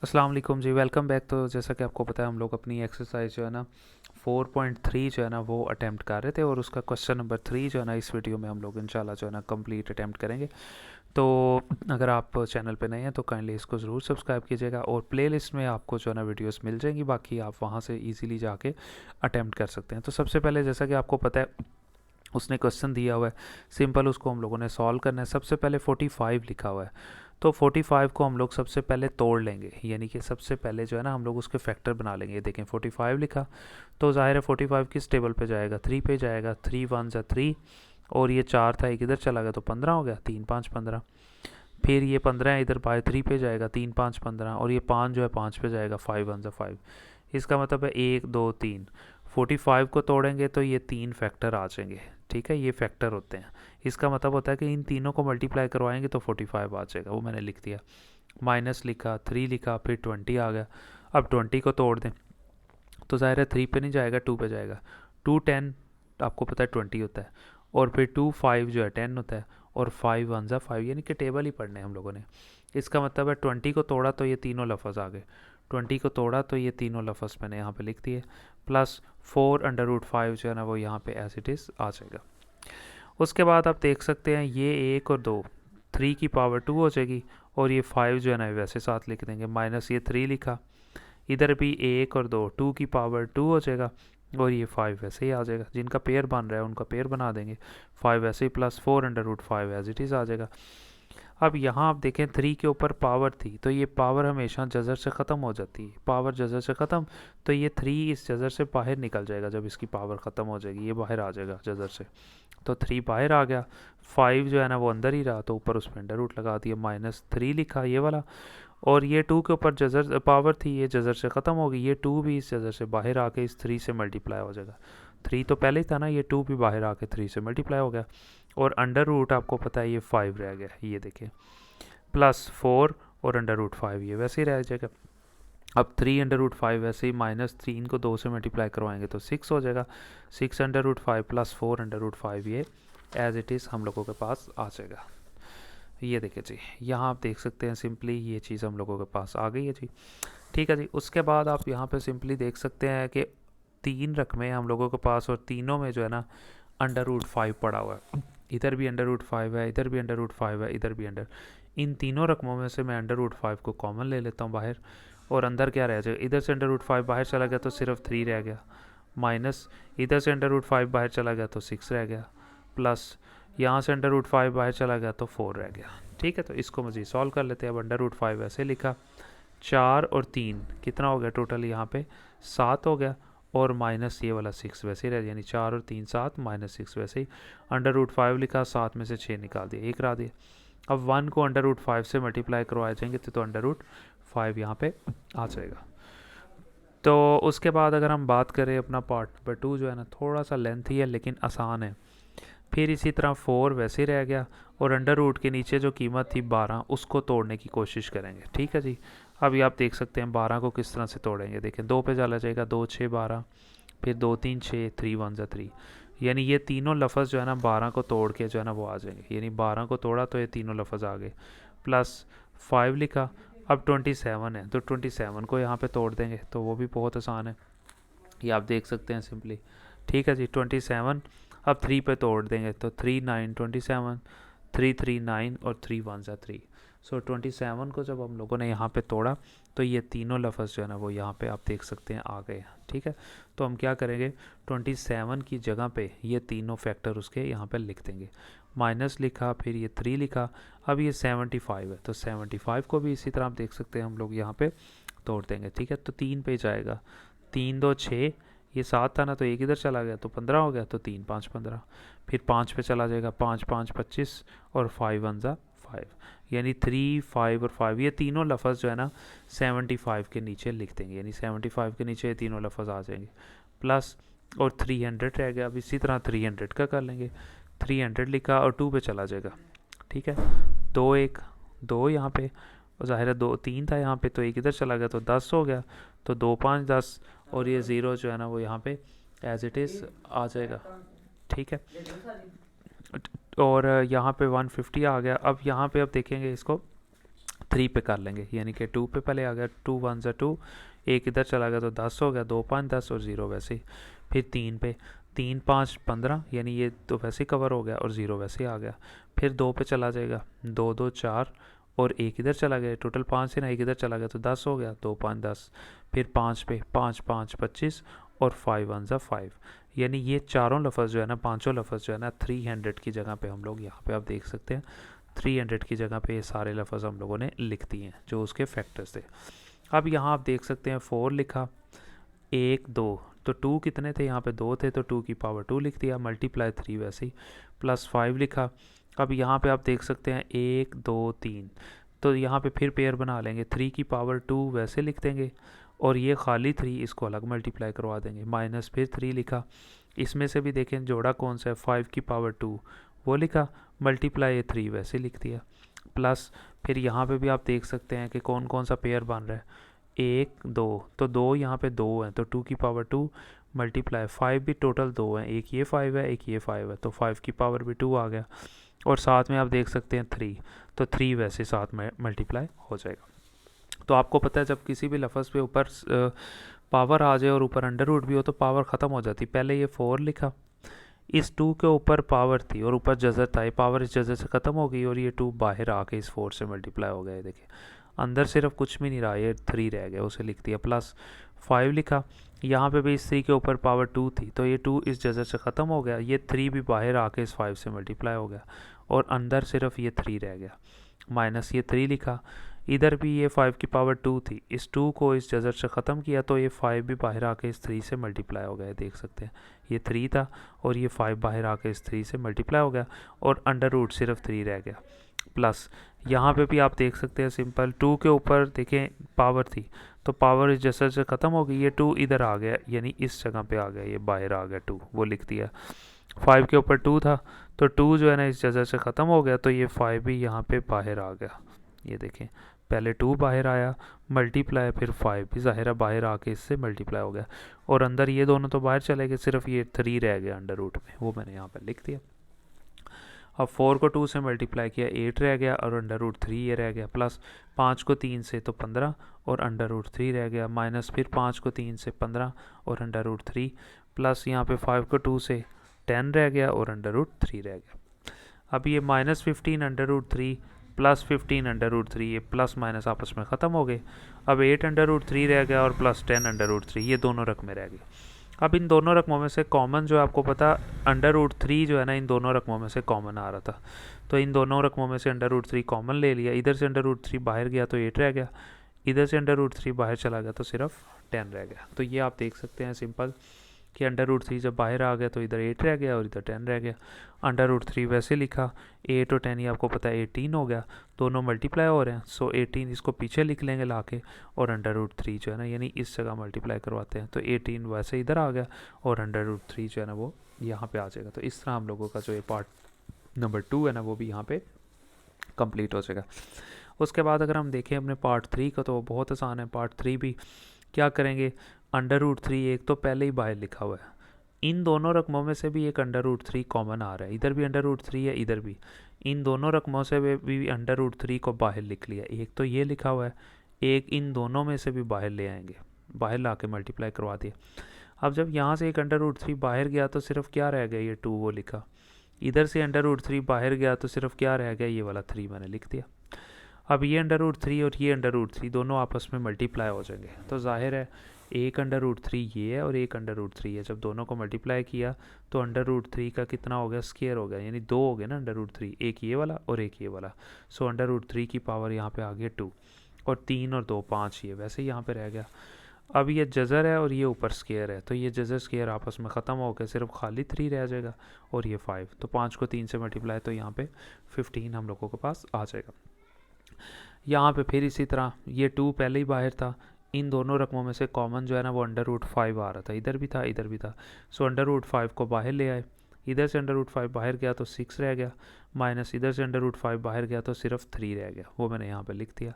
अस्सलाम वालेकुम जी, welcome back. तो जैसा कि आपको पता है हम लोग अपनी एक्सरसाइज जो है ना 4.3 जो है ना वो अटेम्प्ट कर रहे थे, और उसका क्वेश्चन नंबर 3 जो है ना इस वीडियो में हम लोग इंशाल्लाह जो है ना कंप्लीट अटेम्प्ट करेंगे। तो अगर आप चैनल पे नए हैं तो काइंडली इसको ज़रूर सब्सक्राइब कीजिएगा, और प्लेलिस्ट में आपको जो है ना वीडियोस मिल जाएंगी, बाकी आप वहाँ से इजीली जाके अटेम्प्ट कर सकते हैं। तो सबसे पहले जैसा कि आपको पता है उसने क्वेश्चन दिया हुआ है, सिंपल उसको हम लोगों ने सॉल्व करना है। सबसे पहले 45 लिखा हुआ है, तो 45 को हम लोग सबसे पहले तोड़ लेंगे, यानी कि सबसे पहले जो है ना हम लोग उसके फैक्टर बना लेंगे। देखें 45 लिखा, तो जाहिर है 45 किस टेबल पे जाएगा, 3 पे जाएगा। 3 वन ज़ा 3, और ये 4 था एक इधर चला गया तो 15 हो गया, 3 5 15। फिर ये 15 है इधर बाय 3 पे जाएगा, 3 5 15, और ये 5 जो है 5 पे जाएगा, 5 वन ज़ा 5। इसका मतलब है 1 2 3। 45 को तोड़ेंगे तो ये 3 फैक्टर आ जाएंगे, ठीक है, ये फैक्टर होते हैं। इसका मतलब होता है कि इन तीनों को मल्टीप्लाई करवाएंगे तो 45 आ जाएगा, वो मैंने लिख दिया। माइनस लिखा, 3 लिखा, फिर 20 आ गया। अब 20 को तोड़ दें तो ज़ाहिर है 3 पे नहीं जाएगा, 2 पे जाएगा। 2 10 आपको पता है 20 होता है, और फिर 2 5 जो है 10 होता है, और 5 वन ज़ा 5, यानी कि टेबल ही पढ़ने हैं हम लोगों ने। इसका मतलब है 20 को तोड़ा तो ये तीनों लफज आ गए, 20 को तोड़ा तो ये तीनों लफज मैंने यहाँ पे लिख दिए, प्लस 4√5 जो है ना वो यहाँ पे एज इट इज़ आ जाएगा। उसके बाद आप देख सकते हैं ये 1 और 2, 3 की पावर 2 हो जाएगी, और ये 5 जो है ना वैसे साथ लिख देंगे, माइनस ये 3 लिखा। इधर भी 1 और 2, 2 की पावर 2 हो जाएगा, और ये 5 वैसे ही आ जाएगा। जिनका पेयर बन रहा है उनका पेयर बना देंगे, 5 वैसे ही, प्लस 4√5 एज इट इज़ आ जाएगा। अब यहाँ आप देखें 3 के ऊपर पावर थी, तो ये पावर हमेशा जज़र से ख़त्म हो जाती है। पावर जज़र से ख़त्म, तो ये 3 इस जज़र से बाहर निकल जाएगा। जब इसकी पावर ख़त्म हो जाएगी ये बाहर आ जाएगा जज़र से, तो 3 बाहर आ गया। 5 जो है ना वो अंदर ही रहा, तो ऊपर उस पर अंडर रूट लगा दिया, -3 लिखा ये वाला। और ये 2 के ऊपर जज़र पावर थी, ये जज़र से ख़त्म हो गई, ये 2 भी इस जज़र से बाहर आके इस 3 से मल्टीप्लाई हो जाएगा। 3 तो पहले ही था ना, ये 2 भी बाहर आके 3 से मल्टीप्लाई हो गया, और अंडर रूट आपको पता है ये 5 रह गया, ये देखिए, +4 और अंडर रूट 5 ये वैसे ही रह जाएगा। अब 3√5 वैसे ही, -3 इनको 2 से मल्टीप्लाई करवाएंगे तो 6 हो जाएगा। 6√5 प्लस 4√5 ये एज इट इज़ हम लोगों के पास आ जाएगा। ये देखिए जी, यहाँ आप देख सकते हैं सिंपली ये चीज़ हम लोगों के पास आ गई है जी। ठीक है जी, उसके बाद आप यहाँ पे सिंपली देख सकते हैं कि 3 रकमें हम लोगों के पास, और तीनों में जो है ना अंडर रूट 5 पड़ा हुआ है। इधर भी अंडर रूट 5 है, इधर भी अंडर रूट 5 है, इधर भी अंडर। इन तीनों रकमों में से मैं अंडर रूट 5 को कॉमन ले लेता हूँ बाहर, और अंदर क्या रह जाएगा, इधर से अंडर रूट 5 बाहर चला गया तो सिर्फ 3 रह गया, माइनस इधर से अंडर रूट 5 बाहर चला गया तो 6 रह गया, प्लस यहाँ से अंडर रूट 5 बाहर चला गया तो 4 रह गया। ठीक है, तो इसको मज़ीद सॉल्व कर लेते हैं। अब अंडर रूट 5 ऐसे लिखा, 4 और 3 कितना हो गया टोटल यहाँ पे, 7 हो गया, और माइनस ये वाला 6 वैसे ही रह, यानी 4 और 3 7, -6 वैसे ही। अंडर रूट 5 लिखा, 7 में से 6 निकाल दिया, 1 रहा दिया। अब 1 को अंडर रूट 5 से मल्टीप्लाई करवाए जाएंगे तो अंडर रूट 5 यहाँ पे आ जाएगा। तो उसके बाद अगर हम बात करें अपना पार्ट नंबर 2 जो है ना थोड़ा सा लेंथी है लेकिन आसान है। फिर इसी तरह 4 वैसे ही रह गया, और अंडर रूट के नीचे जो कीमत थी 12 उसको तोड़ने की कोशिश करेंगे। ठीक है जी, अभी आप देख सकते हैं 12 को किस तरह से तोड़ेंगे। देखें 2 पे चला जाएगा, 2 6 12, फिर 2 3 6, 3 वन ज़ा 3, यानी ये तीनों लफज जो है ना 12 को तोड़ के जो है ना वो आ जाएंगे, यानी 12 को तोड़ा तो ये तीनों लफज आ गए। प्लस 5 लिखा। अब 27 है तो 27 को यहाँ पे तोड़ देंगे, तो वो भी बहुत आसान है, ये आप देख सकते हैं सिंपली। ठीक है जी, 27 अब 3 पे तोड़ देंगे तो 3 9 27, 3 3 9, और 3 वन ज़ा 3। सो 27 को जब हम लोगों ने यहाँ पे तोड़ा तो ये तीनों लफज जो है ना वो यहाँ पे आप देख सकते हैं आ गए हैं। ठीक है, तो हम क्या करेंगे, 27 की जगह पे ये तीनों फैक्टर उसके यहाँ पे लिख देंगे। माइनस लिखा, फिर ये 3 लिखा। अब ये 75 है तो 75 को भी इसी तरह आप देख सकते हैं हम लोग यहाँ पे तोड़ देंगे। ठीक है, तो 3 पे जाएगा, 3 2 6, ये 7 था ना तो एक इधर चला गया तो 15 हो गया, तो 3 5 15। फिर 5 पे चला जाएगा, 5 5 25, और 5 वन ज़ा 5, यानी 3 5 और 5 ये तीनों लफज जो है ना 75 के नीचे लिख देंगे, यानी 75 के नीचे ये तीनों लफज आ जाएंगे। प्लस और 300 रह गया, अब इसी तरह 300 का कर लेंगे। 300 लिखा और 2 पे चला जाएगा। ठीक है, 2 1 2 यहाँ पे, और ज़ाहिर है 2 3 था यहाँ पे तो एक इधर चला गया तो 10 हो गया, तो 2 5 10, और ये ज़ीरो जो है ना वो यहाँ पे एज इट इज़ आ जाएगा। ठीक है, और यहाँ पे 150 आ गया। अब यहाँ पे अब देखेंगे इसको 3 पे कर लेंगे, यानी कि 2 पे पहले आ गया, 2 1 ज़ा 2, एक इधर चला गया तो 10 हो गया, 2 5 10 और 0 वैसे ही। फिर 3 पे, 3 5 15, यानी ये तो वैसे ही कवर हो गया और 0 वैसे ही आ गया। फिर 2 पे चला जाएगा, 2 2 4 और एक इधर चला गया, टोटल 5 है ना, एक इधर चला गया तो 10 हो गया, 2 5 10। फिर 5 पे, 5 5 25 और 5 1 ज़ा 5, यानी ये चारों लफ्ज़ जो है ना, पांचों लफ्ज़ जो है ना 300 की जगह पे हम लोग यहाँ पे आप देख सकते हैं 300 की जगह पे ये सारे लफ्ज़ हम लोगों ने लिख दिए हैं जो उसके फैक्टर्स थे। अब यहाँ आप देख सकते हैं 4 लिखा, 1 2, तो 2 कितने थे यहाँ पे, 2 थे, तो 2 की पावर 2 लिख दिया, मल्टीप्लाई 3 वैसे ही, प्लस 5 लिखा। अब यहाँ पे आप देख सकते हैं 1 2 3, तो यहाँ पे फिर पेयर बना लेंगे, 3 की पावर 2 वैसे लिख देंगे और ये खाली 3 इसको अलग मल्टीप्लाई करवा देंगे, माइनस फिर 3 लिखा। इसमें से भी देखें जोड़ा कौन सा है, 5 की पावर 2 वो लिखा, मल्टीप्लाई 3 वैसे लिख दिया, प्लस फिर यहाँ पे भी आप देख सकते हैं कि कौन कौन सा पेयर बन रहा है, 1 2, तो 2 यहाँ पे 2 हैं तो 2 की पावर 2 मल्टीप्लाई 5 भी टोटल 2 हैं, एक ये 5 है एक ये 5 है, तो 5 की पावर भी 2 आ गया और साथ में आप देख सकते हैं 3, तो 3 वैसे साथ में मल्टीप्लाई हो जाएगा। तो आपको पता है जब किसी भी लफ्ज़ पे ऊपर पावर आ जाए और ऊपर अंडर रूट भी हो तो पावर ख़त्म हो जाती। पहले ये 4 लिखा, इस 2 के ऊपर पावर थी और ऊपर जज़र था, ये पावर इस जज़र से ख़त्म हो गई और ये 2 बाहर आके इस 4 से मल्टीप्लाई हो गया। देखिए अंदर सिर्फ कुछ भी नहीं रहा, ये 3 रह गया, उसे लिख दिया, प्लस 5 लिखा, यहाँ पे भी इस 3 के ऊपर पावर 2 थी तो ये 2 इस जज़र से ख़त्म हो गया, ये 3 भी बाहर आके इस 5 से मल्टीप्लाई हो गया और अंदर सिर्फ ये 3 रह गया, माइनस ये 3 लिखा। इधर भी ये 5 की पावर 2 थी, इस 2 को इस जज़र से ख़त्म किया तो ये 5 भी बाहर आके इस 3 से मल्टीप्लाई हो गया, देख सकते हैं ये 3 था और ये 5 बाहर आके इस 3 से मल्टीप्लाई हो गया और अंडर रूट सिर्फ 3 रह गया। प्लस यहाँ पे भी आप देख सकते हैं सिंपल, 2 के ऊपर देखें पावर थी तो पावर इस जज़र से ख़त्म हो गई, ये 2 इधर आ गया यानी इस जगह पे आ गया, ये बाहर आ गया 2, वो लिख दिया। 5 के ऊपर 2 था तो 2 जो है ना इस जगह से ख़त्म हो गया तो ये 5 भी यहाँ पे बाहर आ गया, ये देखें पहले 2 बाहर आया मल्टीप्लाई, फिर 5 भी ज़ाहिर है बाहर आके इससे मल्टीप्लाई हो गया और अंदर ये दोनों तो बाहर चले गए, सिर्फ ये 3 रह गया अंडर रूट में, वो मैंने यहाँ पर लिख दिया। अब 4 को 2 से मल्टीप्लाई किया 8 रह गया और अंडर रूट 3 ये रह गया, प्लस 5 को 3 से तो 15 और अंडर रूट 3 रह गया, माइनस फिर 5 को 3 से 15 और अंडर रूट 3, प्लस यहाँ पे 5 को 2 से 10 रह गया और अंडर रूट 3 रह गया। अब ये minus 15 under root 3 plus 15 under root 3, ये प्लस माइनस आपस में ख़त्म हो गए। अब 8 अंडर रूट 3 रह गया और प्लस 10 अंडर रूट 3, ये दोनों रकमें रह गई। अब इन दोनों रकमों में से कॉमन जो है आपको पता अंडर रूट 3 जो है ना इन दोनों रकमों में से कॉमन आ रहा था, तो इन दोनों रकमों में से अंडर रूट 3 कॉमन ले लिया, इधर से अंडर रूट 3 बाहर गया तो 8 रह गया, इधर से अंडर रूट 3 बाहर चला गया तो सिर्फ 10 रह गया। तो ये आप देख सकते हैं सिंपल कि अंडर रूट 3 जब बाहर आ गया तो इधर 8 रह गया और इधर 10 रह गया। अंडर रूट 3 वैसे लिखा, 8 और 10 ये आपको पता है 18 हो गया, दोनों मल्टीप्लाई हो रहे हैं, सो 18 इसको पीछे लिख लेंगे लाके और अंडर रूट 3 जो है ना यानी इस जगह मल्टीप्लाई करवाते हैं तो 18 वैसे इधर आ गया और अंडर रूट 3 जो है ना वो यहाँ पे आ जाएगा। तो इस तरह हम लोगों का जो ये पार्ट नंबर 2 है ना वो भी यहाँ पे कंप्लीट हो जाएगा। उसके बाद अगर हम देखें अपने पार्ट 3 का तो बहुत आसान है। पार्ट 3 भी क्या करेंगे, अंडर रूट 3 एक तो पहले ही बाहर लिखा हुआ है, इन दोनों रकमों में से भी एक अंडर रूट 3 कॉमन आ रहा है, इधर भी अंडर रूट 3 है इधर भी, इन दोनों रकमों से भी अंडर रूट 3 को बाहर लिख लिया, एक तो ये लिखा हुआ है, एक इन दोनों में से भी बाहर ले आएंगे, बाहर ला के मल्टीप्लाई करवा दिए। अब जब यहाँ से एक अंडर रूट 3 बाहर गया तो सिर्फ क्या रह गया, ये 2 वो लिखा, इधर से अंडर रूट 3 बाहर गया तो सिर्फ क्या रह गया, ये वाला 3 मैंने लिख दिया। अब ये अंडर रूट 3 और ये अंडर रूट 3 दोनों आपस में मल्टीप्लाई हो जाएंगे, तो जाहिर है एक अंडर रूट 3 ये है और एक अंडर रूट 3 है, जब दोनों को मल्टीप्लाई किया तो अंडर रूट 3 का कितना हो गया, स्क्वायर हो गया, यानी 2 हो गए ना अंडर रूट 3, एक ये वाला और एक ये वाला, सो अंडर रूट 3 की पावर यहाँ पे आ गया 2 और 3 और 2 5 ये वैसे ही यहाँ पे रह गया। अब ये जज़र है और ये ऊपर स्क्वायर है, तो ये जज़र स्क्वायर आपस में ख़त्म हो गया, सिर्फ खाली 3 रह जाएगा और ये 5, तो 5 को 3 से मल्टीप्लाई तो यहाँ पे 15 हम लोगों के पास आ जाएगा। यहाँ पे फिर इसी तरह ये 2 पहले ही बाहर था, इन दोनों रकमों में से कॉमन जो है ना वो अंडर रूट 5 आ रहा था, इधर भी था इधर भी था, सो अंडर रूट 5 को बाहर ले आए, इधर से अंडर रूट 5 बाहर गया तो 6 रह गया, माइनस इधर से अंडर रूट 5 बाहर गया तो सिर्फ 3 रह गया, वो मैंने यहाँ पे लिख दिया।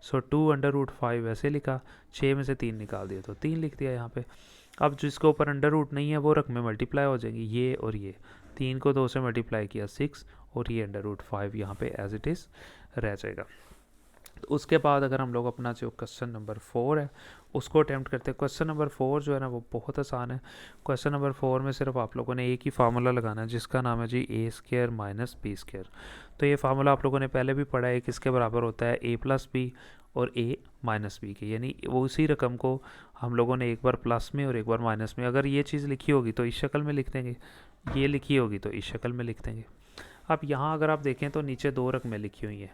सो 2 अंडर रूट 5 ऐसे लिखा, 6 में से 3 निकाल दिया तो 3 लिख दिया यहाँ पे। अब जिसके ऊपर अंडर रूट नहीं है वो रकमें मल्टीप्लाई हो जाएंगी, ये और ये, 3 को 2 से मल्टीप्लाई किया 6 और ये अंडर रूट 5 यहाँ पे एज इट इज़ रह जाएगा। तो उसके बाद अगर हम लोग अपना जो क्वेश्चन नंबर 4 है उसको अटैम्प्ट करते हैं। क्वेश्चन नंबर 4 जो है ना वो बहुत आसान है। क्वेश्चन नंबर 4 में सिर्फ आप लोगों ने एक ही फार्मूला लगाना है जिसका नाम है जी ए स्क्र माइनस बी स्क्र। तो ये फार्मूला आप लोगों ने पहले भी पढ़ा है, किसके बराबर होता है ए प्लस बी और ए माइनस बी के, यानी वो उसी रकम को हम लोगों ने एक बार प्लस में और एक बार माइनस में, अगर ये चीज़ लिखी होगी तो इस शक्ल में लिख देंगे, ये लिखी होगी तो इस शक्ल में लिख देंगे। अब यहाँ अगर आप देखें तो नीचे दो रकमें लिखी हुई हैं,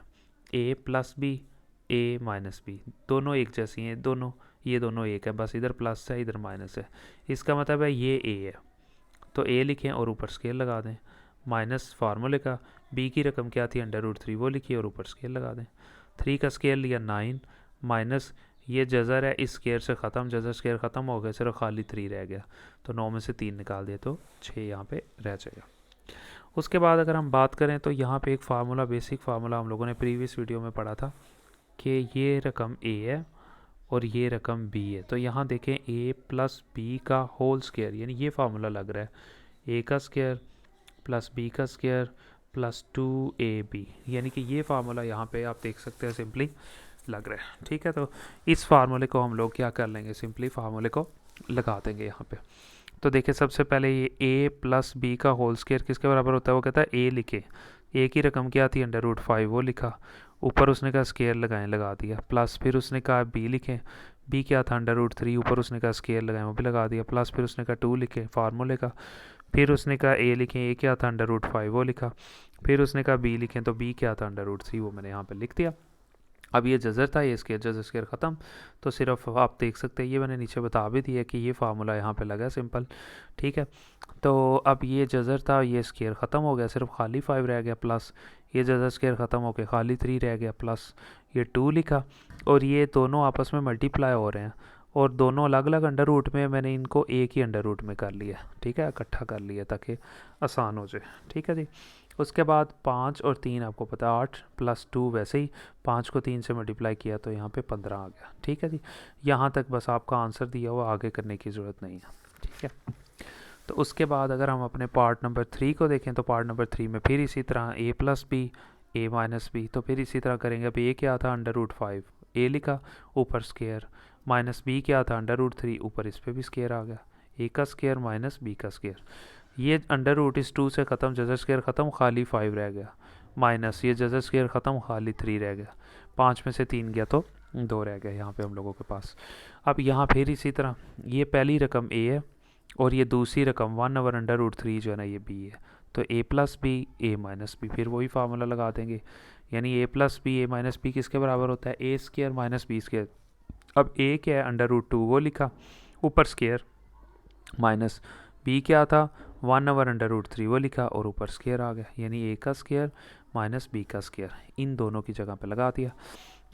ए plus B A minus B, दोनों एक जैसी हैं, दोनों ये दोनों एक है, बस इधर प्लस है इधर माइनस है। इसका मतलब है ये ए है तो ए लिखें और ऊपर स्केल लगा दें, माइनस फार्मूले का, बी की रकम क्या थी √3 वो लिखिए और ऊपर स्केल लगा दें। 3 का स्केल लिया 9 माइनस ये जज़र है, इस स्केयर से ख़त्म, जज़र स्केयर ख़त्म हो गया, सिर्फ खाली 3 रह गया, तो 9 में से 3 निकाल दिए तो 6 यहाँ पे रह जाएगा। उसके बाद अगर हम बात करें तो यहाँ पे एक फार्मूला, बेसिक फार्मूला हम लोगों ने प्रीवियस वीडियो में पढ़ा था कि ये रकम ए है और ये रकम बी है। तो यहाँ देखें ए प्लस बी का होल स्केयर, यानी ये फार्मूला लग रहा है ए का स्केयर प्लस बी का स्केयर प्लस 2ab, यानी कि ये फार्मूला यहाँ पे आप देख सकते हैं सिंपली लग रहा है। ठीक है, तो इस फार्मूले को हम लोग क्या कर लेंगे, सिंपली फार्मूले को लगा देंगे यहाँ पे। तो देखिए सबसे पहले ये a प्लस बी का होल स्केयर किसके बराबर होता है, वो कहता है a लिखे, a की रकम क्या थी √5 वो लिखा, ऊपर उसने कहा स्केयर लगाएं लगा दिया, प्लस फिर उसने कहा b लिखें, b क्या था √3, ऊपर उसने कहा स्केयर लगाएं वो भी लगा दिया, प्लस फिर उसने कहा 2 लिखें फार्मूले का, फिर उसने कहा a लिखें, a क्या था √5 वो लिखा, फिर उसने कहा b लिखें तो b क्या था √3 वो मैंने यहाँ पे लिख दिया। अब ये जज़र था, ये स्केयर, जज़र स्केयर ख़त्म, तो सिर्फ आप देख सकते हैं ये मैंने नीचे बता भी दिया कि ये फार्मूला यहाँ पे लगा सिंपल। ठीक है, तो अब ये जज़र था, ये स्केयर ख़त्म हो गया, सिर्फ खाली 5 रह गया, प्लस ये जज़र स्केयर ख़त्म हो गया, खाली 3 रह गया, प्लस ये 2 लिखा, और ये दोनों आपस में मल्टीप्लाई हो रहे हैं और दोनों अलग अलग अंडर रूट में, मैंने इनको एक ही अंडर रूट में कर लिया। ठीक है, इकट्ठा कर लिया ताकि आसान हो जाए। ठीक है जी, उसके बाद 5 और 3 आपको पता है 8 प्लस 2, वैसे ही 5 को 3 से मल्टीप्लाई किया तो यहाँ पे 15 आ गया। ठीक है जी, यहाँ तक बस आपका आंसर दिया हुआ, आगे करने की ज़रूरत नहीं है। ठीक है, तो उसके बाद अगर हम अपने पार्ट नंबर 3 को देखें तो पार्ट नंबर 3 में फिर इसी तरह a plus B A minus B, तो फिर इसी तरह करेंगे। अब a क्या था √5, a लिखा ऊपर स्केयर, माइनस b क्या था √3, ऊपर इस पर भी स्केयर आ गया, a का स्केयर माइनस b का स्केयर, ये अंडर रूट इस 2 से ख़त्म, जज़र स्केयर ख़त्म, खाली 5 रह गया, माइनस ये जज़र स्केयर ख़त्म, खाली 3 रह गया, 5 में से 3 गया तो 2 रह गया यहाँ पे हम लोगों के पास। अब यहाँ फिर इसी तरह ये पहली रकम a है और ये दूसरी रकम 1/√3 जो है ना ये b है, तो a plus B A minus B, फिर वही फार्मूला लगा देंगे, यानी a plus B A minus B किसके बराबर होता है, a square minus B square. अब a क्या है √2 वो लिखा, ऊपर स्केयर, माइनस b क्या था 1/√3 वो लिखा और ऊपर स्केयर आ गया, यानी a का स्केयर माइनस b का स्केयर, इन दोनों की जगह पे लगा दिया।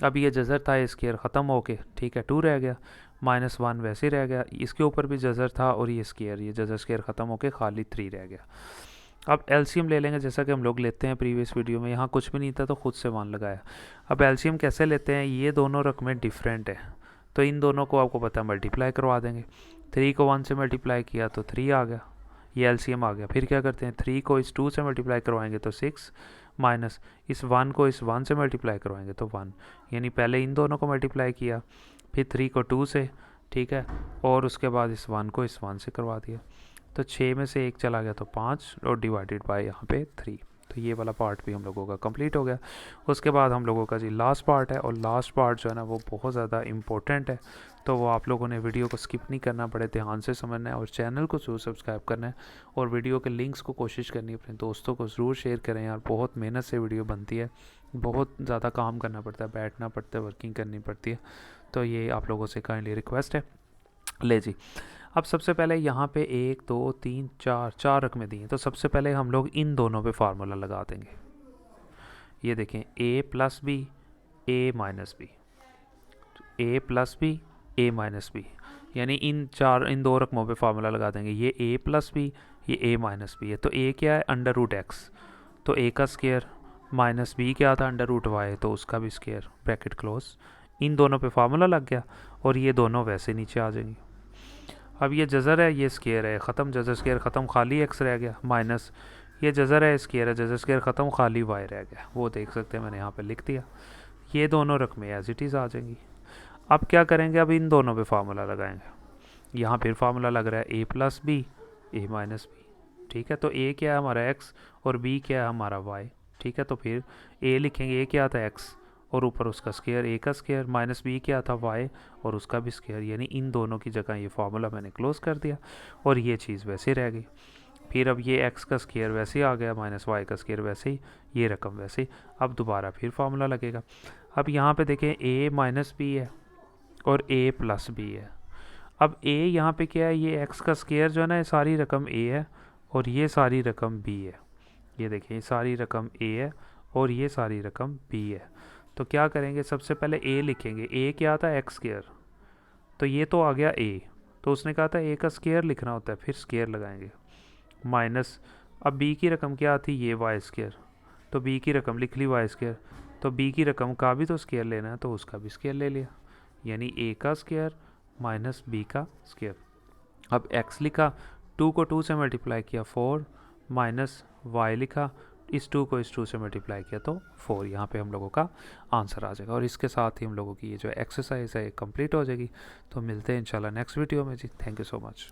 अब ये जज़र था, ये स्केयर ख़त्म हो के, ठीक है 2 रह गया, -1 वैसे रह गया, इसके ऊपर भी जज़र था और ये स्केयर, ये जज़र स्केयर ख़त्म हो के खाली 3 रह गया। अब एलसीएम ले लेंगे जैसा कि हम लोग लेते हैं प्रीवियस वीडियो में, यहाँ कुछ भी नहीं था तो खुद से 1 लगाया। अब एलसीएम कैसे लेते हैं, ये दोनों रकमें डिफरेंट है तो इन दोनों को आपको पता है मल्टीप्लाई करवा देंगे, 3 को 1 से मल्टीप्लाई किया तो 3 आ गया, ये एलसीएम आ गया। फिर क्या करते हैं 3 को इस 2 से मल्टीप्लाई करवाएंगे तो 6, माइनस इस 1 को इस 1 से मल्टीप्लाई करवाएंगे तो 1, यानी पहले इन दोनों को मल्टीप्लाई किया, फिर 3 को 2 से, ठीक है, और उसके बाद इस 1 को इस 1 से करवा दिया, तो 6 में से 1 चला गया तो 5 और डिवाइडेड बाय यहाँ पे 3। तो ये वाला पार्ट भी हम लोगों का कंप्लीट हो गया। उसके बाद हम लोगों का जी लास्ट पार्ट है, और लास्ट पार्ट जो है ना वो बहुत ज़्यादा इम्पोर्टेंट है, तो वो आप लोगों ने वीडियो को स्किप नहीं करना, बड़े ध्यान से समझना है और चैनल को ज़रूर सब्सक्राइब करना है, और वीडियो के लिंक्स को कोशिश करनी है अपने दोस्तों को ज़रूर शेयर करें यार, बहुत मेहनत से वीडियो बनती है, बहुत ज़्यादा काम करना पड़ता है, बैठना पड़ता है, वर्किंग करनी पड़ती है, तो ये आप लोगों से काइंडली रिक्वेस्ट है। ले जी, अब सबसे पहले यहाँ पे 1 2 3 4 रकमें दी हैं, तो सबसे पहले हम लोग इन दोनों पे फार्मूला लगा देंगे। ये देखें a plus B A minus B, A plus B A minus B, यानी इन दो रकमों पे फार्मूला लगा देंगे। ये a प्लस बी, ये a माइनस बी है, तो a क्या है √x, तो a का स्केयर, माइनस b क्या था √y, तो उसका भी स्केयर, ब्रैकेट क्लोज, इन दोनों पे फार्मूला लग गया और ये दोनों वैसे नीचे आ जाएंगे। अब ये जज़र है, ये स्केयर है, ख़त्म, जज़र स्केयर ख़त्म, खाली x रह गया, माइनस ये जज़र है, स्केयर है, जज़र स्केयर ख़त्म, खाली y रह गया, वो देख सकते हैं मैंने यहाँ पे लिख दिया। ये दोनों रकमें एज इट इज़ आ जाएंगी। अब क्या करेंगे, अब इन दोनों पे फार्मूला लगाएंगे। यहाँ फिर फार्मूला लग रहा है a plus B A minus B. ठीक है, तो a क्या है हमारा x और b क्या है हमारा y। ठीक है, तो फिर a लिखेंगे, a क्या था x और ऊपर उसका स्क्वायर, a का स्क्वायर, माइनस b क्या था y और उसका भी स्क्वायर, यानी इन दोनों की जगह ये फार्मूला मैंने क्लोज कर दिया और ये चीज़ वैसे रह गई। फिर अब ये x का स्क्वायर वैसे ही आ गया, माइनस y का स्क्वायर वैसे ही, ये रकम वैसे ही। अब दोबारा फिर फार्मूला लगेगा। अब यहाँ पे देखें a माइनस बी है और a प्लस बी है। अब a यहाँ पे क्या है, ये x का स्क्वायर जो है ना, ये सारी रकम a है और ये सारी रकम b है। ये देखिए, ये सारी रकम a है और ये सारी रकम b है। तो क्या करेंगे, सबसे पहले a लिखेंगे। a क्या था, x स्क्वायर, तो ये तो आ गया a, तो उसने कहा था a का स्क्वायर लिखना होता है, फिर स्क्वायर लगाएंगे माइनस। अब b की रकम क्या आती, ये y स्क्वायर, तो b की रकम लिख ली y स्क्वायर, तो b की रकम का भी तो स्क्वायर लेना है, तो उसका भी स्क्वायर ले लिया, यानी a का स्क्वायर माइनस b का स्क्वायर। अब x लिखा, 2 को 2 से मल्टीप्लाई किया 4, माइनस y लिखा, इस 2 को इस 2 से मल्टीप्लाई किया तो 4। यहाँ पे हम लोगों का आंसर आ जाएगा और इसके साथ ही हम लोगों की ये जो एक्सरसाइज है कंप्लीट हो जाएगी। तो मिलते हैं इंशाल्लाह नेक्स्ट वीडियो में जी। Thank you so much.